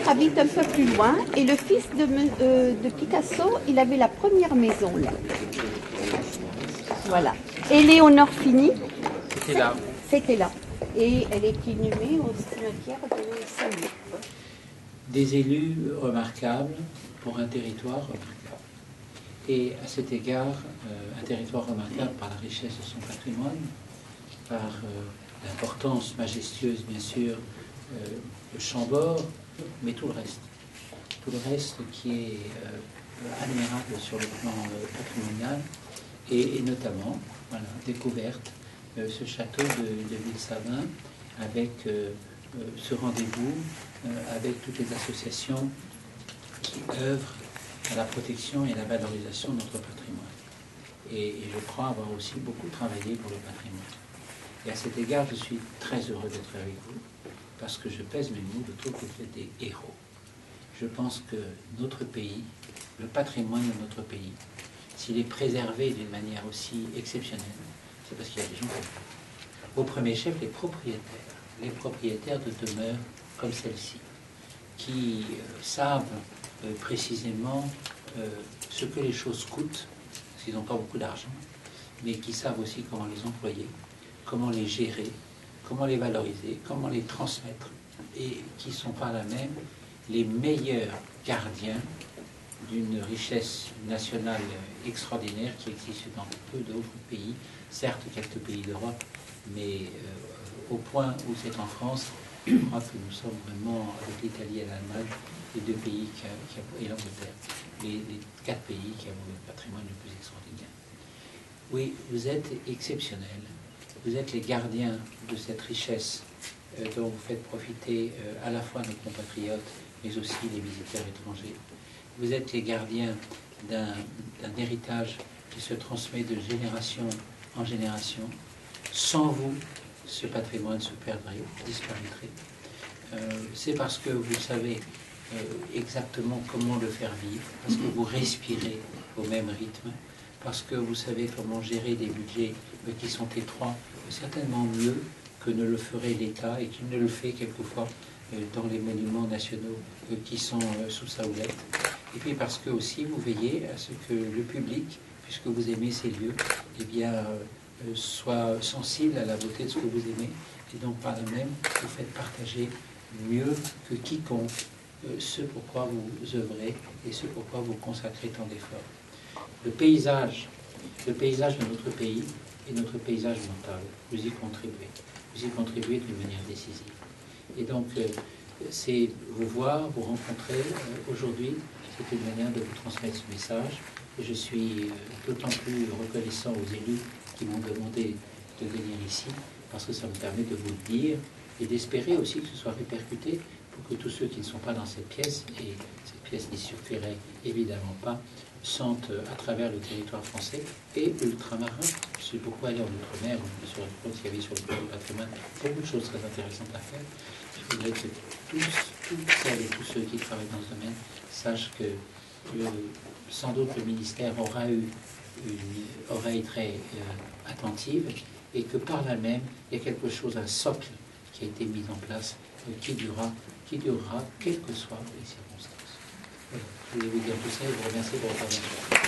père habite un peu plus loin et le fils de Picasso, il avait la première maison là. Voilà. Et Léonore Fini, C'était là. c'était là. Et elle est inhumée au cimetière de Saint-Louis. Des élus remarquables pour un territoire remarquable. Et à cet égard, un territoire remarquable par la richesse de son patrimoine, par l'importance majestueuse, bien sûr, de Chambord, mais tout le reste. Tout le reste qui est admirable sur le plan patrimonial, et notamment, voilà, découverte, ce château de Ville-Savin, avec ce rendez-vous, avec toutes les associations qui œuvrent à la protection et à la valorisation de notre patrimoine. Et je crois avoir aussi beaucoup travaillé pour le patrimoine. Et à cet égard, je suis très heureux d'être avec vous, parce que je pèse mes mots, je trouve que vous êtes des héros. Je pense que notre pays, le patrimoine de notre pays, s'il est préservé d'une manière aussi exceptionnelle, c'est parce qu'il y a des gens comme vous. Au premier chef, les propriétaires de demeures comme celle-ci, qui savent précisément ce que les choses coûtent, parce qu'ils n'ont pas beaucoup d'argent, mais qui savent aussi comment les employer, comment les gérer, comment les valoriser, comment les transmettre, et qui sont par là même les meilleurs gardiens d'une richesse nationale extraordinaire qui existe dans peu d'autres pays, certes quelques pays d'Europe, mais au point où c'est en France, je crois que nous sommes vraiment, avec l'Italie et l'Allemagne, les deux pays et l'Angleterre, les quatre pays qui ont le patrimoine le plus extraordinaire. Oui, vous êtes exceptionnels, vous êtes les gardiens de cette richesse dont vous faites profiter à la fois nos compatriotes, mais aussi les visiteurs étrangers. Vous êtes les gardiens d'un héritage qui se transmet de génération en génération. Sans vous, ce patrimoine se perdrait, disparaîtrait. C'est parce que vous savez exactement comment le faire vivre, parce que vous respirez au même rythme, parce que vous savez comment gérer des budgets qui sont étroits, certainement mieux que ne le ferait l'État, et qui ne le fait quelquefois dans les monuments nationaux qui sont sous sa houlette. Et puis parce que aussi vous veillez à ce que le public, puisque vous aimez ces lieux, eh bien, soit sensible à la beauté de ce que vous aimez, et donc par là même vous faites partager mieux que quiconque ce pourquoi vous œuvrez et ce pourquoi vous consacrez tant d'efforts. Le paysage de notre pays est notre paysage mental. Vous y contribuez. Vous y contribuez d'une manière décisive. Et donc, c'est vous voir, vous rencontrer aujourd'hui, c'est une manière de vous transmettre ce message. Et je suis d'autant plus reconnaissant aux élus qui m'ont demandé de venir ici, parce que ça me permet de vous le dire et d'espérer aussi que ce soit répercuté pour que tous ceux qui ne sont pas dans cette pièce, et cette pièce n'y suffirait évidemment pas, sentent à travers le territoire français et ultramarin. Je sais pourquoi aller en Outre-mer, je me suis rendu compte qu'il y avait sur le plan du patrimoine beaucoup de choses très intéressantes à faire. Je voudrais que toutes celles et tous ceux qui travaillent dans ce domaine sachent que sans doute le ministère aura eu une oreille très attentive, et que par là même, il y a quelque chose, un socle qui a été mis en place, qui durera quelles que soient les circonstances. Voilà. Je voulais vous dire tout ça et vous remercier pour votre attention.